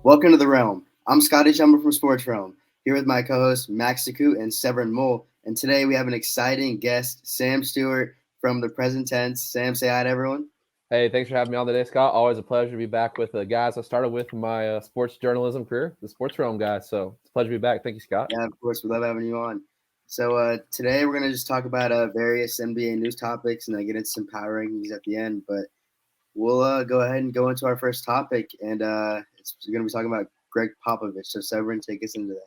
Welcome to the Realm. I'm Scotty Schemmel from Sports Realm, here with my co-hosts Max DeCoux and Severin Mull. And today we have an exciting guest, Sam Stewart from the Present Tense. Sam, say hi to everyone. Hey, thanks for having me on today, Scott. Always a pleasure to be back with the guys I started with my sports journalism career, the Sports Realm guys. So it's a pleasure to be back. Thank you, Scott. Yeah, of course. We love having you on. So today we're going to just talk about various NBA news topics and then get into some power rankings at the end. But we'll go ahead and go into our first topic, and it's going to be talking about Gregg Popovich. So Severin, take us into that.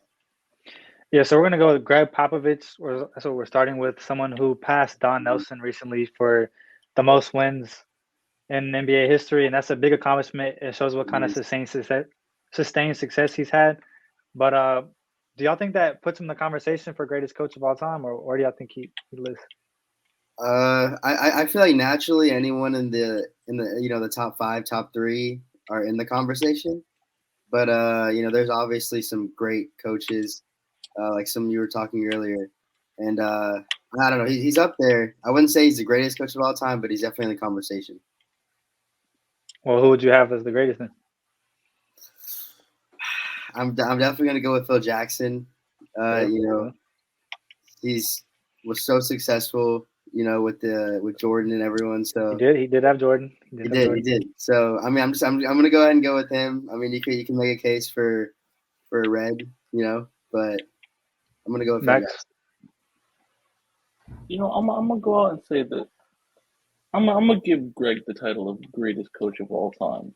Yeah, so we're going to go with Gregg Popovich. That's what we're starting with, someone who passed Don Nelson recently for the most wins in NBA history, and that's a big accomplishment. It shows what kind of sustained success he's had. But do y'all think that puts him in the conversation for greatest coach of all time, or where do y'all think he lives? I feel like naturally anyone in the the top 5, top 3 are in the conversation, but there's obviously some great coaches, like some you were talking earlier, and I don't know, he's up there. I wouldn't say he's the greatest coach of all time, but he's definitely in the conversation. Well, who would you have as the greatest then? I'm definitely gonna go with Phil Jackson. He's was so successful, with Jordan and everyone. So he did have Jordan. He did. So I mean, I'm gonna go ahead and go with him. I mean, you can make a case for a red, but I'm gonna go with Phil Jackson. I'm gonna go out and say that I'm gonna give Gregg the title of greatest coach of all time.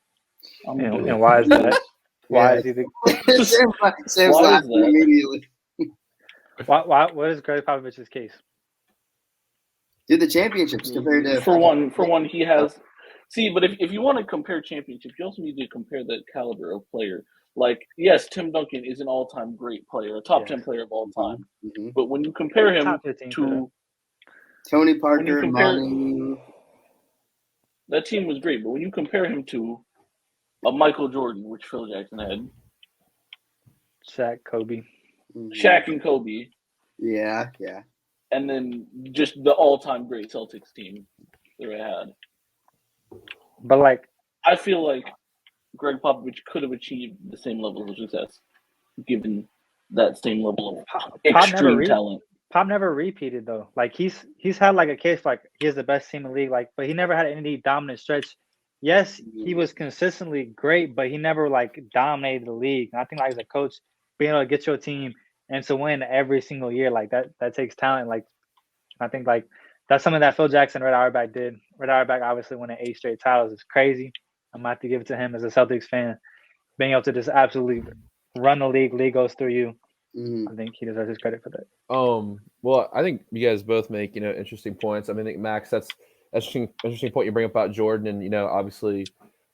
And why is that? Why is he the Sam's laughing immediately. Why? What is Gregg Popovich's case? Dude, the championships compared to for one he has. See, but if you want to compare championships, you also need to compare the caliber of player. Like, yes, Tim Duncan is an all-time great player, a top 10 player of all time. Mm-hmm. But when you compare him to Tony Parker, Manu, that team was great. But when you compare him to a Michael Jordan, which Phil Jackson had, Shaq, Kobe, Shaq and Kobe, yeah, and then just the all-time great Celtics team that I had. But I feel like Gregg Popovich could have achieved the same level of success given that same level of extreme talent. Pop never repeated though. Like he's had like a case like he has the best team in the league, but he never had any dominant stretch. Yes, he was consistently great, but he never dominated the league. And I think as a coach, being able to get your team and to win every single year that takes talent. I think that's something that Phil Jackson, Red Auerbach did. Red Auerbach obviously winning 8 straight titles is crazy. I'm gonna have to give it to him as a Celtics fan, being able to just absolutely run the league goes through you. I think he deserves his credit for that. Well, I think you guys both make interesting points. I mean, I think Max, that's interesting point you bring up about Jordan, and obviously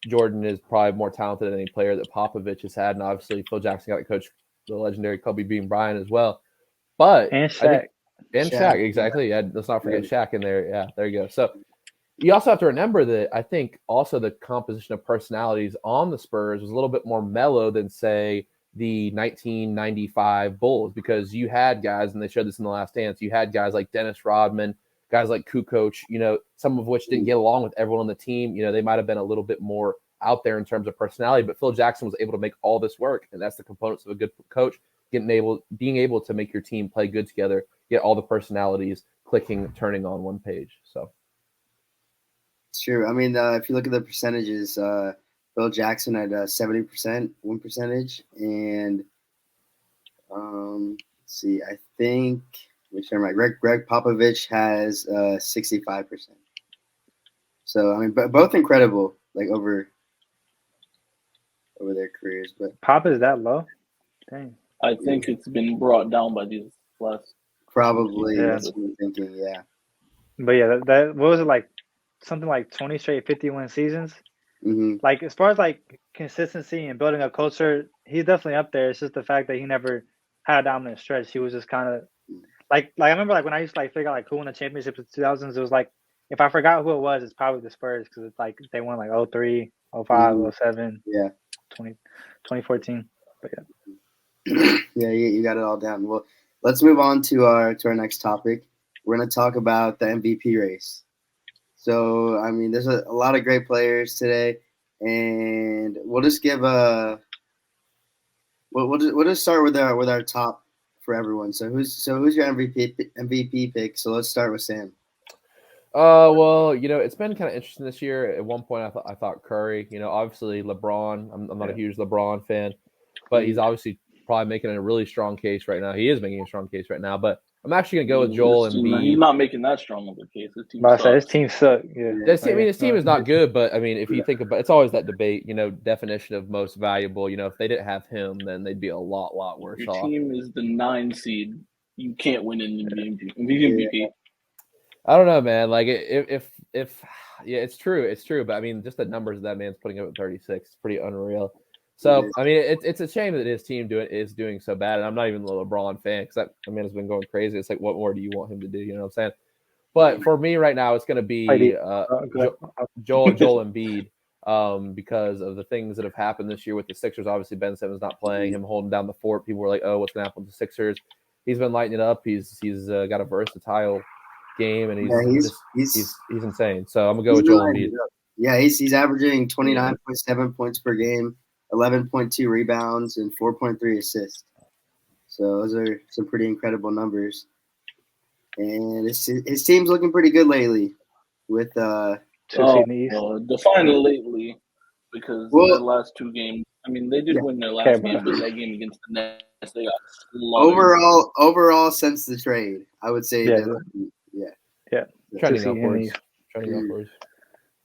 Jordan is probably more talented than any player that Popovich has had, and obviously Phil Jackson got to coach the legendary Kobe Bean Bryant as well. But and Shaq. Shaq, exactly. Yeah, let's not forget Shaq in there. Yeah, there you go. So you also have to remember that I think also the composition of personalities on the Spurs was a little bit more mellow than, say, the 1995 Bulls, because you had guys, and they showed this in The Last Dance, you had guys like Dennis Rodman, guys like Kukoc, some of which didn't get along with everyone on the team. They might have been a little bit more out there in terms of personality, but Phil Jackson was able to make all this work, and that's the components of a good coach, being able to make your team play good together, get all the personalities clicking, turning on one page. So it's true. I mean, if you look at the percentages, Phil Jackson had 70% win percentage, and let's see, I think, Gregg Popovich has 65%. So I mean, both incredible, over their careers. But Pop is that low? Dang. I think it's been brought down by these last. Probably, that's what I'm thinking. Yeah. But yeah, that what was it something like 20 straight 50-win seasons? Mm-hmm. As far as consistency and building a culture, he's definitely up there. It's just the fact that he never had a dominant stretch. He was just kind of I remember when I used to figure out who won the championships in the 2000s. It was if I forgot who it was, it's probably the Spurs, because it's they won 03, 05, 07, 2014. But yeah. Yeah, you got it all down. Well, let's move on to our next topic. We're going to talk about the MVP race. So, I mean, there's a lot of great players today, and we'll just give we'll just start with our top for everyone. So who's your MVP pick? So let's start with Sam. Well, it's been kind of interesting this year. At one point, I thought Curry. Obviously LeBron. I'm not a huge LeBron fan, but he's obviously probably making a really strong case right now. He is making a strong case right now, but I'm actually gonna go with Joel Embiid. He's not making that strong of a case. His team sucks. His team sucks. Yeah. His team is not good, but I mean, if you think about, it's always that debate. Definition of most valuable. If they didn't have him, then they'd be a lot worse Your off. team is the 9 seed. You can't win an MVP. I don't know, man. Like if it's true. But I mean, just the numbers that man's putting up at 36 is pretty unreal. So I mean, it's a shame that his team is doing so bad. And I'm not even a LeBron fan because that man has been going crazy. It's like, what more do you want him to do? You know what I'm saying? But for me right now, it's going to be Joel Embiid because of the things that have happened this year with the Sixers. Obviously, Ben Simmons not playing, him holding down the fort. People were like, "Oh, what's going to happen with the Sixers?" He's been lighting it up. He's got a versatile game, and he's insane. So I'm gonna go with Joel Embiid. Yeah, he's averaging 29.7 points per game, 11.2 rebounds, and 4.3 assists. So those are some pretty incredible numbers. And his team's looking pretty good lately. With define lately, because the last 2 games. I mean, they did win their last game, but that game against the Nets, they got slaughtered. Overall, since the trade, I would say trending upwards.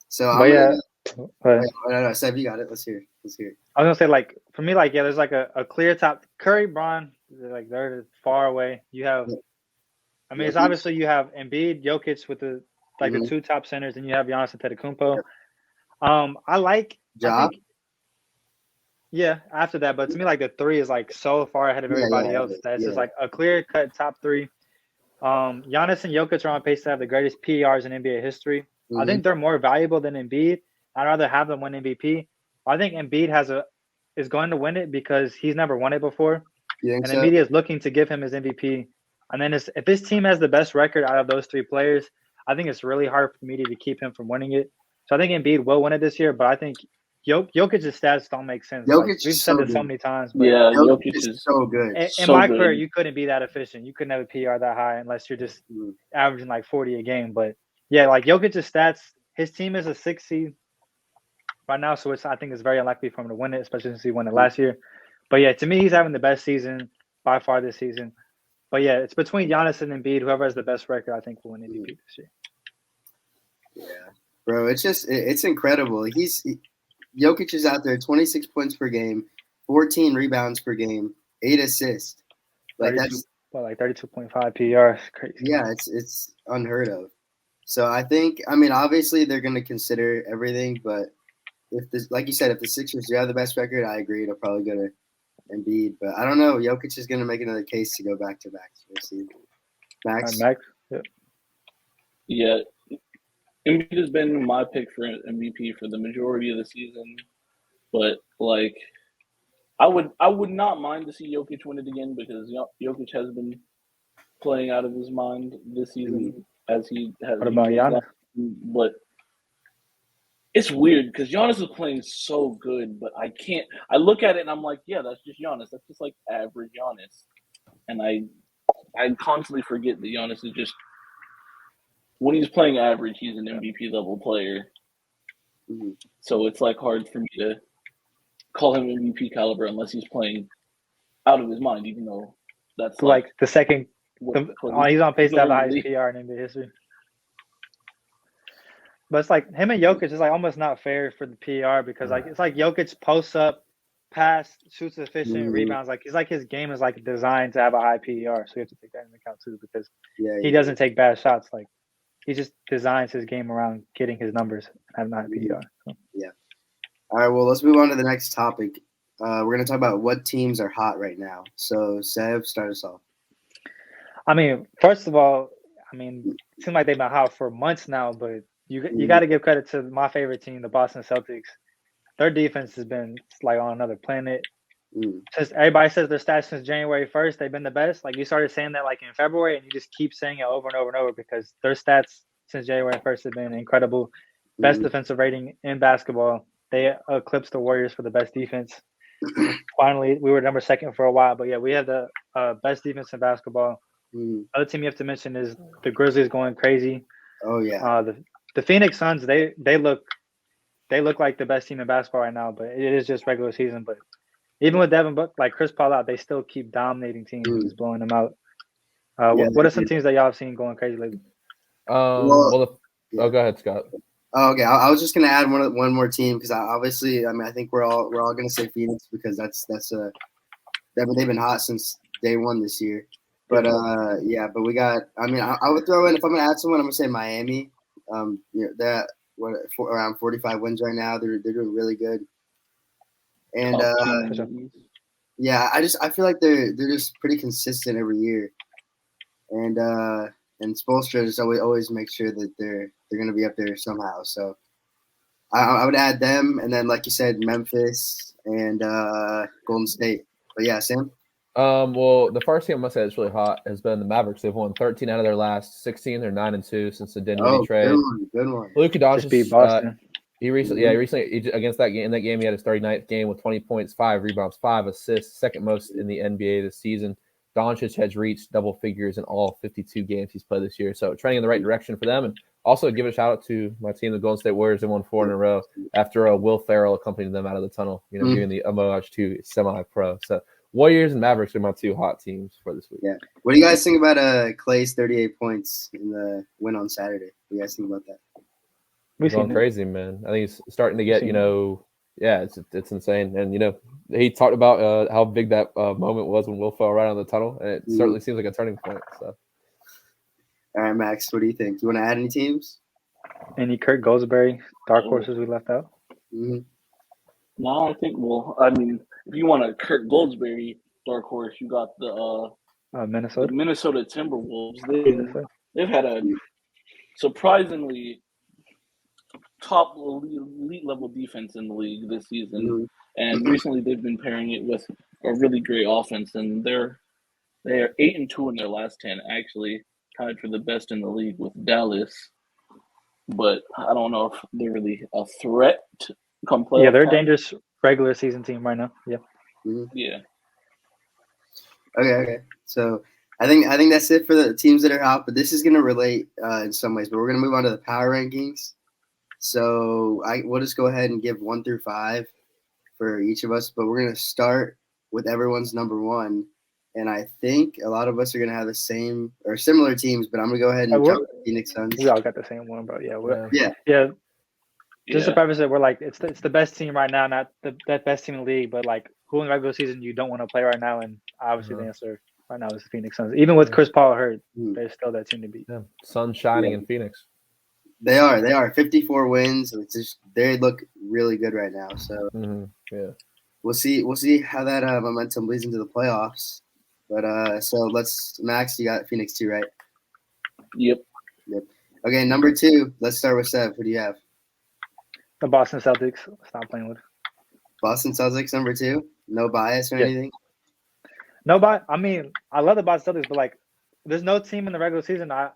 So Seb, you got it. Let's hear it. I was gonna say, like, for me, like, there's like a clear top. Curry, Bron, like, they're far away. You have, I mean, it's obviously you have Embiid, Jokic with the 2 top centers, and you have Giannis Antetokounmpo. I like after that, but to me, like, the 3 is like so far ahead of everybody else that it's just like a clear cut top 3. Giannis and Jokic are on pace to have the greatest PERs in NBA history. I think they're more valuable than Embiid. I'd rather have them win MVP. I think Embiid is going to win it because he's never won it before, and the media is looking to give him his MVP. And then if his team has the best record out of those 3 players, I think it's really hard for the media to keep him from winning it. So I think Embiid will win it this year, but I think Jokic's stats don't make sense. We've said it so many times. But Jokic is so good. In my career, you couldn't be that efficient. You couldn't have a PR that high unless you're just averaging like 40 a game. But yeah, like Jokic's stats, his team is a 6 seed right now, so I think it's very unlikely for him to win it, especially since he won it last year. But yeah, to me, he's having the best season by far this season. But yeah, it's between Giannis and Embiid. Whoever has the best record, I think, will win MVP this year. Yeah, bro, it's incredible. Jokic is out there, 26 points per game, 14 rebounds per game, 8 assists. Like 32.5 PER. It's crazy. Yeah, it's unheard of. So I think, I mean, obviously they're going to consider everything, but like you said, if the Sixers do have the best record, I agree. It'll probably go to Embiid, but I don't know. Jokic is going to make another case to go back to back. So we'll see. Max? Yeah. Embiid has been my pick for MVP for the majority of the season, but like, I would not mind to see Jokic win it again because Jokic has been playing out of his mind this season as he has. What about Giannis? But it's weird because Giannis is playing so good, but I can't. I look at it and I'm like, yeah, that's just Giannis. That's just like average Giannis, and I constantly forget that Giannis is just. When he's playing average, he's an MVP level player. So it's like hard for me to call him MVP caliber unless he's playing out of his mind, even though that's like the second. He's on pace to have the highest PR in NBA history. But it's like him and Jokic is like almost not fair for the PR because like it's like Jokic posts up, pass, shoots efficient, rebounds. Like it's like his game is like designed to have a high PER, so you have to take that into account too because he doesn't take bad shots. Like he just designs his game around getting his numbers and having a high PR. So. Yeah. All right. Well, let's move on to the next topic. We're going to talk about what teams are hot right now. So, Sev, start us off. I mean, first of all, it seems like they've been hot for months now, but you got to give credit to my favorite team, the Boston Celtics. Their defense has been like on another planet. Since everybody says their stats since January 1st, they've been the best. Like you started saying that like in February, and you just keep saying it over and over and over because their stats since January 1st have been incredible. Best defensive rating in basketball. They eclipsed the Warriors for the best defense. Finally, we were number second for a while, but yeah, we have the best defense in basketball. Mm. Other team you have to mention is the Grizzlies going crazy. Oh yeah. The Phoenix Suns, they look like the best team in basketball right now, but it is just regular season. But even with Devin Book, like Chris Paul out, they still keep dominating teams and just blowing them out. What are some teams that y'all have seen going crazy lately? Go ahead, Scott. Oh, okay. I was just gonna add one more team because I think we're all gonna say Phoenix because they've been hot since day one this year. But but we got. I would throw in if I'm gonna add someone, I'm gonna say Miami. Around 45 wins right now. They're doing really good. And I feel like they're just pretty consistent every year. And Spoelstra just always makes sure that they're gonna be up there somehow. So I would add them, and then like you said, Memphis and Golden State. But yeah, Sam. Well, the first team I must say that's really hot has been the Mavericks. They've won 13 out of their last 16. They're 9-2 since the Dinwiddie trade. Good one. Luka Doncic beat Boston. He recently against that game. In that game, he had his 39th game with 20 points, 5 rebounds, 5 assists, second most in the NBA this season. Doncic has reached double figures in all 52 games he's played this year, so trending in the right direction for them. And also give a shout out to my team, the Golden State Warriors. They won 4 in a row after Will Ferrell accompanied them out of the tunnel, giving the homage to semi-pro. So Warriors and Mavericks are my 2 hot teams for this week. Yeah. What do you guys think about Clay's 38 points in the win on Saturday? What do you guys think about that? He's going crazy, man. I think he's starting to get, it's insane. And, he talked about how big that moment was when Will fell right on the tunnel, and it certainly seems like a turning point. So, all right, Max, what do you think? Do you want to add any teams? Any Kurt Goldsberry dark horses we left out? Mm-hmm. No, I think if you want a Kurt Goldsberry dark horse, you got the Minnesota Timberwolves. They've had a surprisingly top elite level defense in the league this season, and recently they've been pairing it with a really great offense, and they're 8-2 in their last 10, actually tied for the best in the league with Dallas. But I don't know if they're really a threat come playoff. Yeah, they're a dangerous regular season team right now. Yeah. Mm-hmm. Yeah. Okay. So I think that's it for the teams that are out, but this is going to relate in some ways. But we're going to move on to the power rankings. So we'll just go ahead and give 1 through 5 for each of us, but we're going to start with everyone's number 1. And I think a lot of us are going to have the same or similar teams, but I'm going to go ahead and jump to Phoenix Suns. We all got the same one, bro. Yeah. Just to preface it, we're like it's the best team right now, not the best team in the league, but like who in the regular season you don't want to play right now, and obviously the answer right now is the Phoenix Suns. Even with Chris Paul hurt, they're still that team to beat. Yeah. Sun shining in Phoenix. They are 54 wins. It's just they look really good right now. So we'll see how that momentum leads into the playoffs. But so Max, you got Phoenix too, right? Yep. Okay, number 2. Let's start with Sev. Who do you have? The Boston Celtics. Stop playing with. Boston Celtics number 2. No bias or anything. No bias. I mean, I love the Boston Celtics, but like, there's no team in the regular season I'm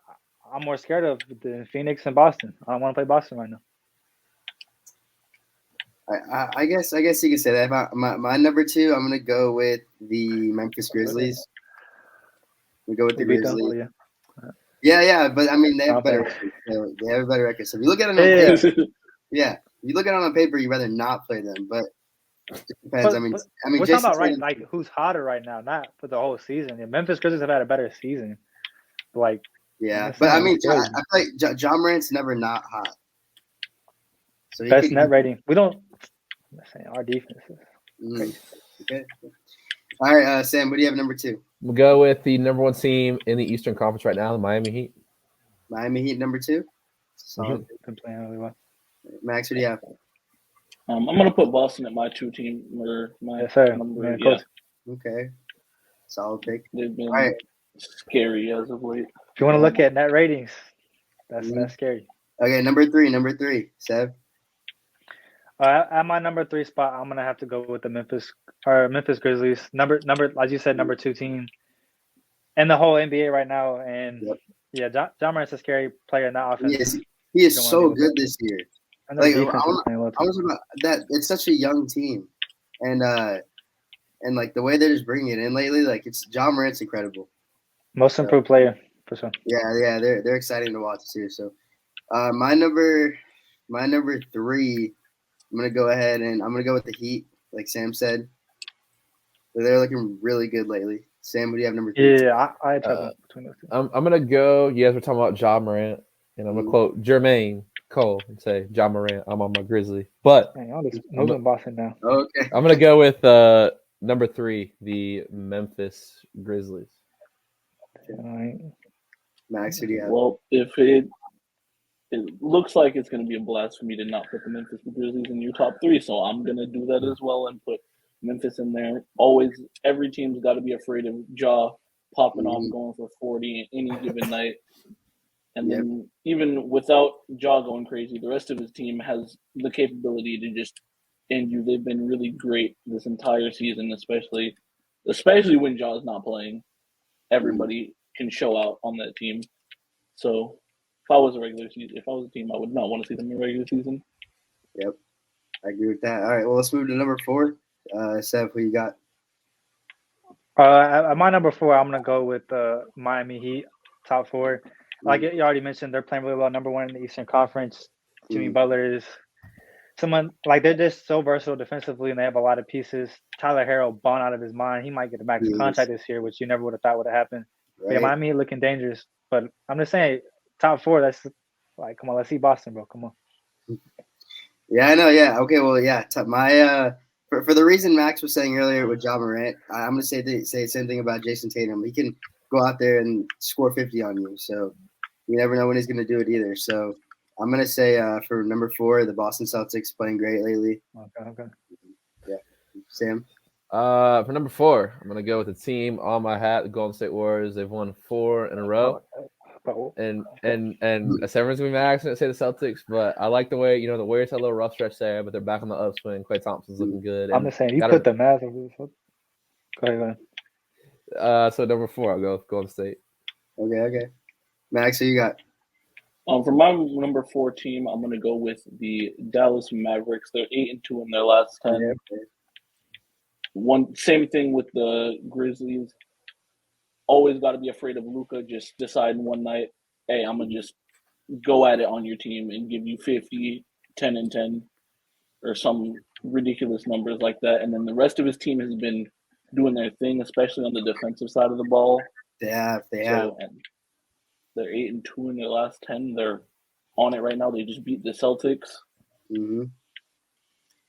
more scared of than Phoenix and Boston. I don't want to play Boston right now. I guess you could say that. My number 2, I'm gonna go with the Memphis Grizzlies. We go with the Grizzlies. Yeah, but I mean they have better record. They have a better record. So if you look at it on paper, if you look at it on paper, you'd rather not play them. But it depends. I mean, we're talking about right, like who's hotter right now, not for the whole season. The Memphis Grizzlies have had a better season. Like. Yeah, but I mean, I feel like John Morant's never not hot. So best net rating. We don't. I'm saying our defense is okay. All right, Sam. What do you have number 2? We'll go with the number 1 team in the Eastern Conference right now, the Miami Heat. Miami Heat number 2. Solid. Been playing really well. Max, what do you have? I'm gonna put Boston at my 2 team or my number. Yeah. Okay. Solid pick. They've been all right. Scary as of late. If you want to look at net ratings, that's scary. Okay, number 3, Sev. At my number 3 spot, I'm gonna have to go with the Memphis Grizzlies. Number, as you said, number 2 team, and the whole NBA right now. And John Morant's a scary player in that offense. He is so good this year. Like I was about that. It's such a young team, and and like the way they're just bringing it in lately, like it's John Morant's incredible. Most improved player for sure. Yeah, they're exciting to watch too. So, my number 3, I'm gonna go ahead and I'm gonna go with the Heat, like Sam said. They're looking really good lately. Sam, what do you have number 3? Yeah, I had trouble between those two. I'm gonna go. You guys were talking about Ja Morant, and I'm gonna quote Jermaine Cole and say, "Ja Morant, I'm on my Grizzly." But Man, y'all just moving Boston now. Okay. I'm gonna go with number 3, the Memphis Grizzlies. All right. Max, who do you have? Well, if it looks like it's going to be a blast for me to not put the Memphis Grizzlies in your top 3, so I'm going to do that as well and put Memphis in there. Always, every team's got to be afraid of Ja popping off, going for 40 any given night. And then even without Ja going crazy, the rest of his team has the capability to just end you. They've been really great this entire season, especially when Ja's not playing. Everybody can show out on that team. So if I was a team, I would not want to see them in regular season. Yep, I agree with that. All right, well, let's move to number 4. Seth, who you got? At my number 4, I'm gonna go with Miami Heat, top 4. Like you already mentioned, they're playing really well. Number 1 in the Eastern Conference. Jimmy Butler is someone like they're just so versatile defensively, and they have a lot of pieces. Tyler Herro balling out of his mind. He might get a max contract this year, which you never would have thought would have happened. Right. Yeah, Miami looking dangerous, but I'm just saying, top 4. That's like, come on, let's see Boston, bro. Come on. Yeah, I know. Yeah. Okay. Well, yeah. My for the reason Max was saying earlier with Ja Morant, I'm gonna say the same thing about Jason Tatum. He can go out there and score 50 on you. So you never know when he's gonna do it either. So I'm gonna say for number 4, the Boston Celtics playing great lately. Okay. Yeah. Sam. For number 4, I'm gonna go with the team on my hat, the Golden State Warriors. They've won 4 in a row. And Severin's gonna be mad to say the Celtics, but I like the way the Warriors had a little rough stretch there, but they're back on the upswing. Klay Thompson's looking good. I'm just saying, you put the math over this. Go ahead. So number 4, I'll go with Golden State. Okay. Max, who you got? For my number 4 team, I'm gonna go with the Dallas Mavericks. They're 8-2 in their last 10. Same thing with the Grizzlies. Always got to be afraid of Luka just deciding one night, hey, I'm going to just go at it on your team and give you 50, 10 and 10, or some ridiculous numbers like that. And then the rest of his team has been doing their thing, especially on the defensive side of the ball. They have. And they're 8-2 in their last 10. They're on it right now. They just beat the Celtics. Mm-hmm.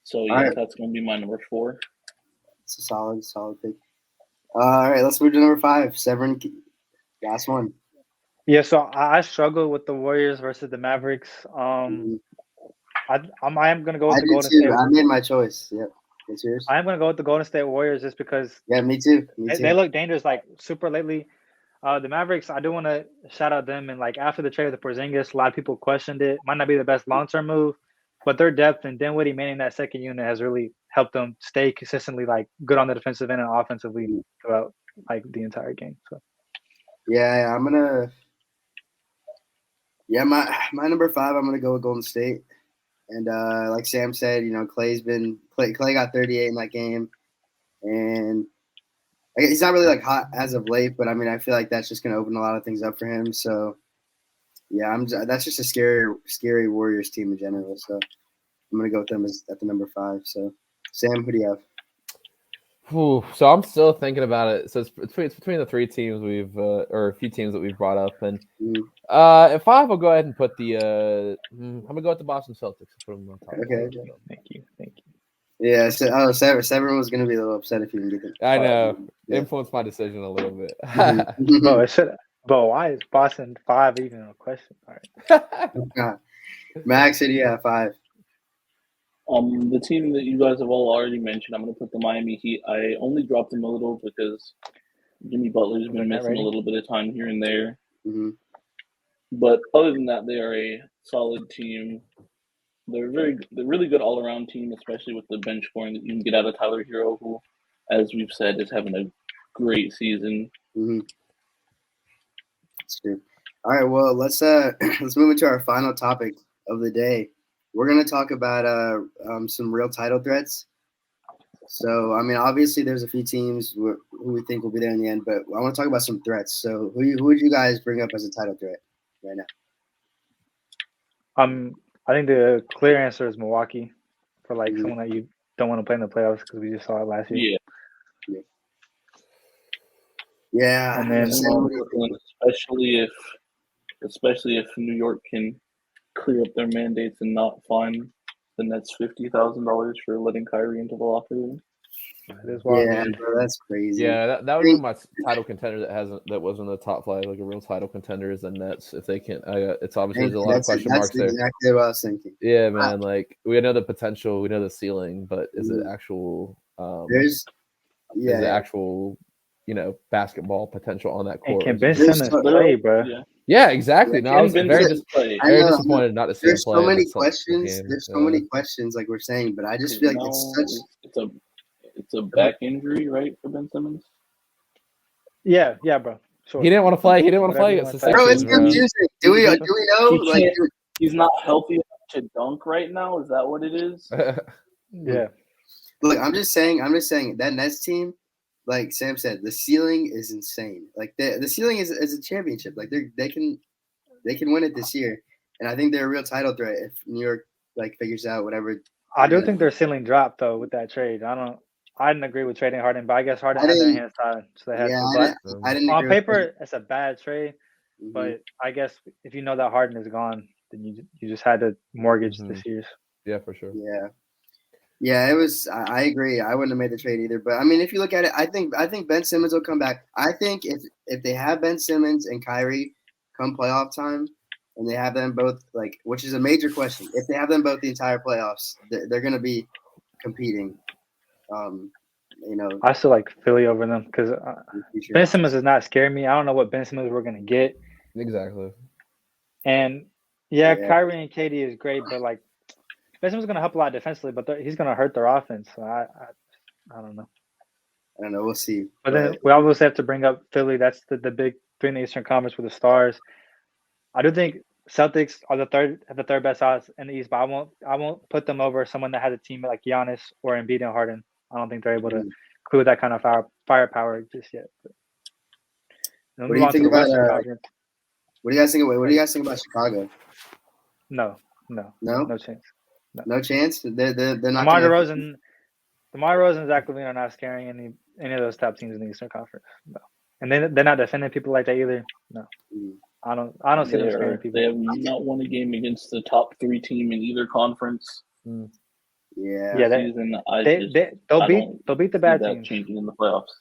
So, yeah, that's going to be my number 4. It's a solid pick. All right, let's move to number 5. Severin, last one. Yeah, so I struggle with the Warriors versus the Mavericks. I am going to go with the Golden State. I made my choice. Yep. It's yours. I am going to go with the Golden State Warriors just because. Yeah, me too. They look dangerous, like super lately. The Mavericks, I do want to shout out them. And like after the trade with the Porzingis, a lot of people questioned it. Might not be the best long-term move, but their depth and Dinwiddie manning that second unit has really helped them stay consistently like good on the defensive end and offensively throughout like the entire game. So yeah, I'm gonna. Yeah, my number 5, I'm gonna go with Golden State, and like Sam said, Klay got 38 in that game, and he's not really like hot as of late, but I mean I feel like that's just gonna open a lot of things up for him. So yeah, that's just a scary Warriors team in general. So I'm gonna go with them at the number 5. So Sam, who do you have? So I'm still thinking about it. So it's between the 3 teams or a few teams that we've brought up, and at 5, I'll go ahead and put the. I'm gonna go with the Boston Celtics. Put them on top. Okay. Thank you. Yeah. So Severin was gonna be a little upset if he didn't get it. I know. Influenced my decision a little bit. Bro, it should. Bro, why is Boston 5 even a question? All right. Max, who do you have 5? The team that you guys have all already mentioned, I'm going to put the Miami Heat. I only dropped them a little because Jimmy Butler's been missing a little bit of time here and there. Mm-hmm. But other than that, they are a solid team. They're really good all-around team, especially with the bench scoring that you can get out of Tyler Hero, who, as we've said, is having a great season. Mm-hmm. That's true. All right, well, let's move into our final topic of the day. We're going to talk about some real title threats. So, I mean, obviously, there's a few teams who we think will be there in the end, but I want to talk about some threats. So, who would you guys bring up as a title threat right now? I think the clear answer is Milwaukee for like Mhm. someone that you don't want to play in the playoffs because we just saw it last year. Yeah, And then especially if New York can clear up their mandates and not fine the Nets $50,000 for letting Kyrie into the locker room. it is wild. yeah, bro, that's crazy. Yeah, that would be my title contender that wasn't the top five, like a real title contender is the Nets. If they can, it's obviously there's a lot of question marks there. That's exactly what I was thinking. Yeah, man. Like we know the potential, we know the ceiling, but is it actual? There's is it actual, basketball potential on that court? And can Ben Simmons play, bro? Yeah, exactly. No, I was very disappointed not to see him play. There's so many questions. There's so many questions, like we're saying, but I just feel like it's a back injury, right, for Ben Simmons? Yeah, bro. Sure. He didn't want to play. He didn't want to play. Bro, it's confusing. Do we know? He's not healthy enough to dunk right now. Is that what it is? Yeah. Look, I'm just saying that Nets team, like Sam said, the ceiling is insane. Like the ceiling is a championship. Like they can win it this year, and I think they're a real title threat if New York like figures out whatever. I do think their ceiling dropped though with that trade. I didn't agree with trading Harden, but I guess Harden had their hands tied, so they had to. But I didn't on paper, it's a bad trade. Mm-hmm. But I guess if you know that Harden is gone, then you just had to mortgage this year's. Yeah, for sure. Yeah, it was. I agree. I wouldn't have made the trade either. But I mean, if you look at it, I think Ben Simmons will come back. I think if they have Ben Simmons and Kyrie come playoff time, and they have them both, like, which is a major question. If they have them both the entire playoffs, they're going to be competing. I still like Philly over them because Ben Simmons does not scare me. I don't know what Ben Simmons we're going to get. Exactly. And Kyrie and KD is great, but like Ben Simmons is going to help a lot defensively, but he's going to hurt their offense. So I don't know. I don't know. We'll see. But then we always have to bring up Philly. That's the big three in the Eastern Conference with the Stars. I do think Celtics are the third best odds in the East, but I won't put them over someone that has a team like Giannis or Embiid and Harden. I don't think they're able to include that kind of firepower just yet. What do you think about? What do you guys think? What do you guys think about Chicago? No chance. No chance. They're not. DeMar DeRozan and Zach LaVine are not carrying any of those top teams in the Eastern Conference. No, and they're not defending people like that either. No, I don't see them scaring people. They have not won a game against the top 3 team in either conference. Yeah. They'll beat the bad teams. Changing in the playoffs.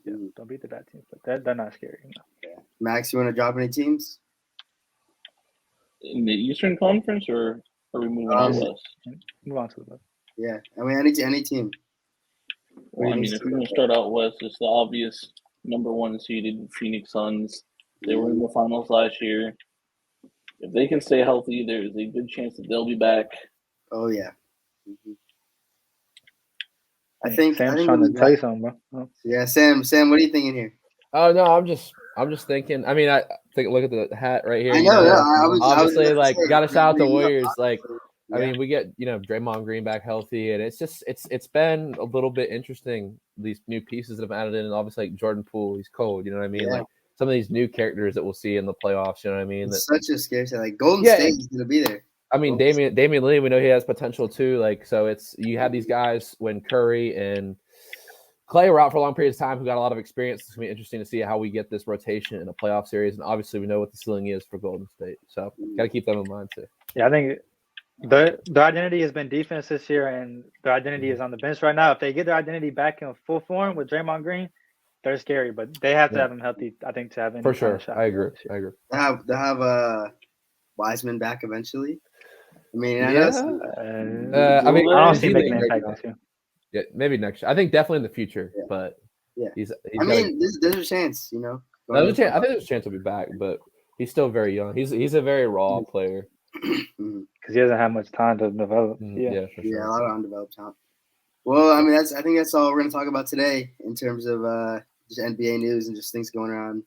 Yeah, they'll beat the bad teams, but they're not scary. No. Yeah. Max, you want to drop any teams in the Eastern Conference, or are we moving on to the West? Move on to the West. Yeah, I mean any team. Well, I mean, if we're going to start out West, it's the obvious number 1 seeded Phoenix Suns. They were in the finals last year. If they can stay healthy, there's a good chance that they'll be back. Oh yeah. I think Sam's trying to tell you something, bro. Oh. Yeah, Sam, what are you thinking here? Oh no, I'm just thinking. I mean, I think look at the hat right here. I know. Obviously, got to shout out the Warriors. Like, I mean, we get Draymond Green back healthy, and it's been a little bit interesting. These new pieces that have added in, and obviously like Jordan Poole, he's cold. You know what I mean? Yeah. Like some of these new characters that we'll see in the playoffs. You know what I mean? It's such a scary thing. Like Golden State is gonna be there. I mean, Damian Lee, we know he has potential too. Like, so you have these guys when Curry and Clay were out for a long period of time who got a lot of experience. It's going to be interesting to see how we get this rotation in a playoff series. And obviously, we know what the ceiling is for Golden State. So, got to keep them in mind too. Yeah, I think their identity has been defense this year, and their identity is on the bench right now. If they get their identity back in full form with Draymond Green, they're scary. But they have to have him healthy, I think, to have any for sure. Shot. I agree. They have Wiseman back eventually. I mean, I don't see him making an impact this year. Yeah, maybe next year. I think definitely in the future, but he's there's a chance, There's a chance. I think there's a chance he'll be back, but he's still very young. He's a very raw player because he doesn't have much time to develop. Yeah, for sure. Yeah, a lot of undeveloped talent. Well, I mean, I think that's all we're going to talk about today in terms of just NBA news and just things going around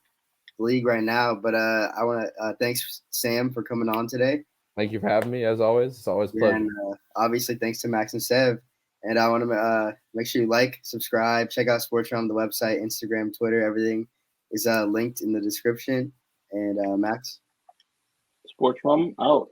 the league right now. But I want to thanks Sam for coming on today. Thank you for having me, as always. It's always a pleasure. And obviously, thanks to Max and Sev. And I want to make sure you like, subscribe, check out Sportron, the website, Instagram, Twitter, everything is linked in the description. And Max? Sports Rum out.